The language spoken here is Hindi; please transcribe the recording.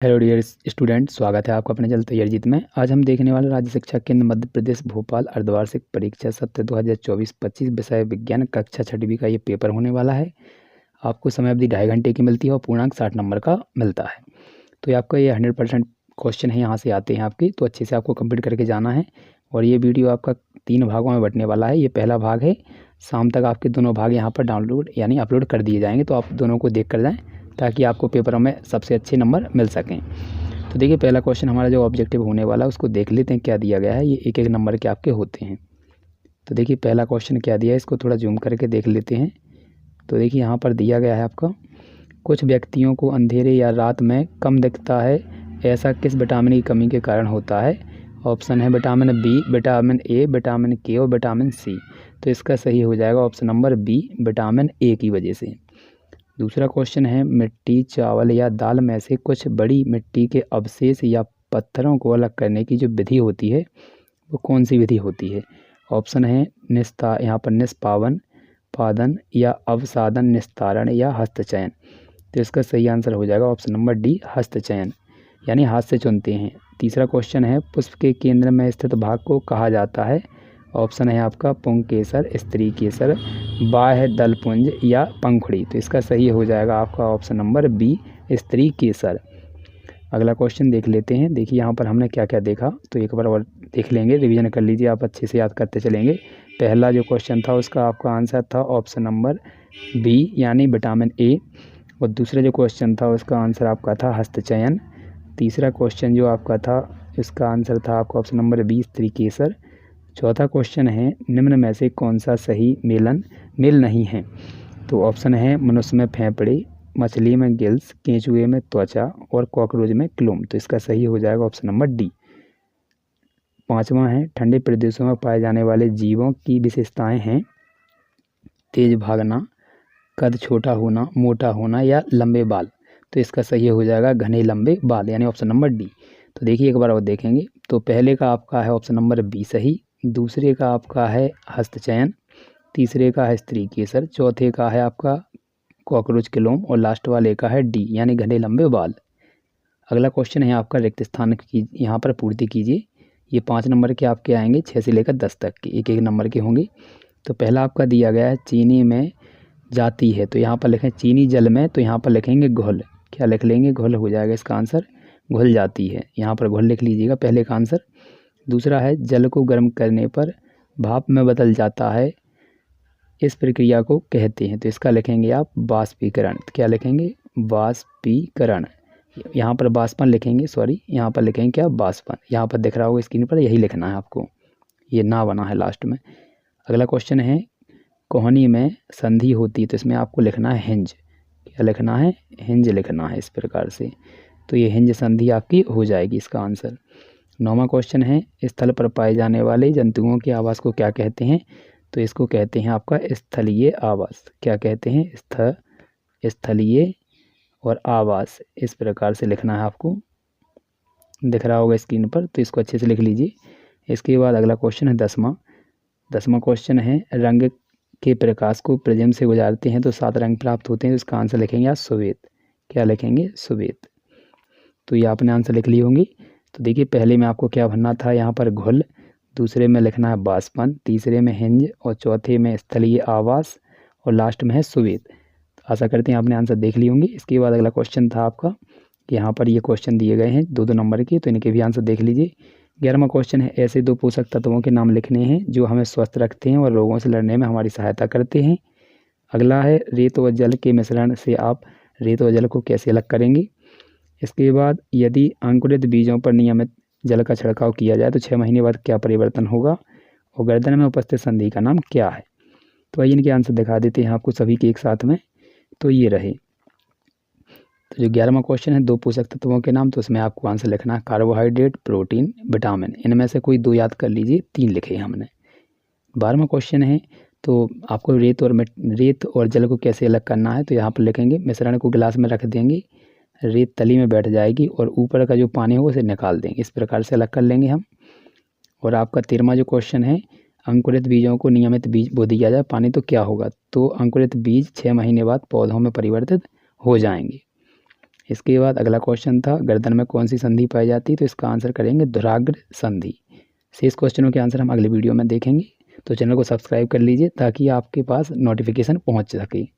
हेलो डियर स्टूडेंट, स्वागत है आपका अपने जल तैयारी जीत में। आज हम देखने वाले राज्य शिक्षा केंद्र मध्य प्रदेश भोपाल अर्धवार्षिक परीक्षा सत्र 2024-25 विषय विज्ञान कक्षा 6वीं का ये पेपर होने वाला है। आपको समय अवधि 2.5 घंटे की मिलती है और पूर्णांक 60 नंबर का मिलता है। तो ये आपका ये 100% क्वेश्चन है, यहाँ से आते हैं आपके, तो अच्छे से आपको कंप्लीट करके जाना है। और ये वीडियो आपका 3 भागों में बंटने वाला है। ये पहला भाग है, शाम तक आपके दोनों भाग यहाँ पर डाउनलोड यानी अपलोड कर दिए जाएंगे, तो आप दोनों को देख कर जाएँ ताकि आपको पेपरों में सबसे अच्छे नंबर मिल सकें। तो देखिए, पहला क्वेश्चन हमारा जो ऑब्जेक्टिव होने वाला है उसको देख लेते हैं क्या दिया गया है। ये एक एक नंबर के आपके होते हैं। तो देखिए पहला क्वेश्चन क्या दिया है, इसको थोड़ा जूम करके देख लेते हैं। तो देखिए यहाँ पर दिया गया है आपका, कुछ व्यक्तियों को अंधेरे या रात में कम दिखता है, ऐसा किस विटामिन की कमी के कारण होता है। ऑप्शन है vitamin B, vitamin A, vitamin K और विटामिन सी। तो इसका सही हो जाएगा option number B, vitamin A की वजह से। दूसरा क्वेश्चन है, मिट्टी, चावल या दाल में से कुछ बड़ी मिट्टी के अवशेष या पत्थरों को अलग करने की जो विधि होती है वो कौन सी विधि होती है। ऑप्शन है यहाँ पर निष्पावन, पादन या अवसादन, निस्तारण या हस्तचयन। तो इसका सही आंसर हो जाएगा ऑप्शन नंबर डी, हस्तचयन, यानी हाथ से चुनते हैं। तीसरा क्वेश्चन है, पुष्प के केंद्र में स्थित भाग को कहा जाता है। ऑप्शन है आपका पुंकेसर, स्त्री केसर, बाह्य दलपुंज या पंखुड़ी। तो इसका सही हो जाएगा आपका ऑप्शन नंबर बी, स्त्री केसर। अगला क्वेश्चन देख लेते हैं। देखिए यहाँ पर हमने क्या क्या देखा, तो एक बार और देख लेंगे, रिवीजन कर लीजिए, आप अच्छे से याद करते चलेंगे। पहला जो क्वेश्चन था उसका आपका आंसर था ऑप्शन नंबर बी यानी विटामिन ए। और दूसरा जो क्वेश्चन था उसका आंसर आपका था हस्तचयन। तीसरा क्वेश्चन जो आपका था इसका आंसर था आपका ऑप्शन नंबर बी, स्त्री केसर। चौथा क्वेश्चन है, निम्न में से कौन सा सही मेल नहीं है। तो ऑप्शन है मनुष्य में फेफड़े, मछली में गिल्स, केंचुए में त्वचा और कॉकरोच में क्लूम। तो इसका सही हो जाएगा ऑप्शन नंबर डी। पांचवा है, ठंडे प्रदेशों में पाए जाने वाले जीवों की विशेषताएं हैं तेज भागना, कद छोटा होना, मोटा होना या लंबे बाल। तो इसका सही हो जाएगा घने लंबे बाल, यानी ऑप्शन नंबर डी। तो देखिए एक बार और देखेंगे, तो पहले का आपका है ऑप्शन नंबर बी सही, दूसरे का आपका है हस्तचयन, तीसरे का है स्त्री केसर, चौथे का है आपका कॉकरोच क्लोम और लास्ट वाले का है डी यानी घने लंबे बाल। अगला क्वेश्चन है आपका, रिक्त स्थान की यहाँ पर पूर्ति कीजिए। ये 5 नंबर के आपके आएंगे, 6 से लेकर 10 तक के एक एक नंबर के होंगे। तो पहला आपका दिया गया है, चीनी में जाती है, तो यहाँ पर लिखें चीनी जल में, तो यहाँ पर लिखेंगे घुल। क्या लिख लेंगे, घुल हो जाएगा इसका आंसर, घुल जाती है, यहाँ पर घुल लिख लीजिएगा पहले का आंसर। दूसरा है, जल को गर्म करने पर भाप में बदल जाता है, इस प्रक्रिया को कहते हैं। तो इसका लिखेंगे आप वाष्पीकरण। क्या लिखेंगे, वाष्पीकरण। यहाँ पर वाष्पन लिखेंगे, सॉरी यहाँ पर लिखेंगे क्या, वाष्पन। यहाँ पर दिख रहा होगा स्क्रीन पर, यही लिखना है आपको, ये ना बना है लास्ट में। अगला क्वेश्चन है, कोहनी में संधि होती है, तो इसमें आपको लिखना है हिंज। क्या लिखना है, हिंज लिखना है इस प्रकार से। तो ये हिंज संधि आपकी हो जाएगी इसका आंसर। 9वां क्वेश्चन है, स्थल पर पाए जाने वाले जंतुओं के आवास को क्या कहते हैं। तो इसको कहते हैं आपका स्थलीय आवास। क्या कहते हैं, स्थलीय और आवास, इस प्रकार से लिखना है आपको, दिख रहा होगा स्क्रीन पर, तो इसको अच्छे से लिख लीजिए। इसके बाद अगला क्वेश्चन है 10वां क्वेश्चन है, रंग के प्रकाश को प्रिज्म से गुजारते हैं तो 7 रंग प्राप्त होते हैं। तो इसका आंसर लिखेंगे आप श्वेत। क्या लिखेंगे, श्वेत। तो ये आपने आंसर लिख ली होंगी। तो देखिए पहले में आपको क्या भरना था, यहाँ पर घुल, दूसरे में लिखना है वाष्पन, तीसरे में हिंज और चौथे में स्थलीय आवास और लास्ट में है श्वेत। तो आशा करते हैं आपने आंसर देख ली होंगी। इसके बाद अगला क्वेश्चन था आपका, यहाँ पर ये क्वेश्चन दिए गए हैं 2-2 नंबर के, तो इनके भी आंसर देख लीजिए। 11वां क्वेश्चन है, ऐसे 2 पोषक तत्वों के नाम लिखने हैं जो हमें स्वस्थ रखते हैं और रोगों से लड़ने में हमारी सहायता करते हैं। अगला है, रेत व जल के मिश्रण से आप रेत व जल को कैसे अलग करेंगे। इसके बाद, यदि अंकुरित बीजों पर नियमित जल का छिड़काव किया जाए तो 6 महीने बाद क्या परिवर्तन होगा, और गर्दन में उपस्थित संधि का नाम क्या है। तो आइए इनके आंसर दिखा देते हैं आपको सभी के एक साथ में। तो ये रहे, तो जो 11वां क्वेश्चन है, 2 पोषक तत्वों के नाम, तो उसमें आपको आंसर लिखना है कार्बोहाइड्रेट, प्रोटीन, विटामिन। इनमें से कोई 2 याद कर लीजिए, 3 लिखे हमने। 12वां क्वेश्चन है, तो आपको रेत और जल को कैसे अलग करना है। तो यहाँ पर लिखेंगे, मिश्रण को गिलास में रख देंगे, रेत तली में बैठ जाएगी और ऊपर का जो पानी होगा उसे निकाल देंगे, इस प्रकार से अलग कर लेंगे हम। और आपका 13वां जो क्वेश्चन है, अंकुरित बीजों को नियमित बीज बो दिया जाए पानी तो क्या होगा। तो अंकुरित बीज 6 महीने बाद पौधों में परिवर्तित हो जाएंगे। इसके बाद अगला क्वेश्चन था गर्दन में कौन सी संधि पाई जाती है, तो इसका आंसर करेंगे धुराग्र संधि। शेष क्वेश्चनों के आंसर हम अगले वीडियो में देखेंगे। तो चैनल को सब्सक्राइब कर लीजिए ताकि आपके पास नोटिफिकेशन पहुंच सके।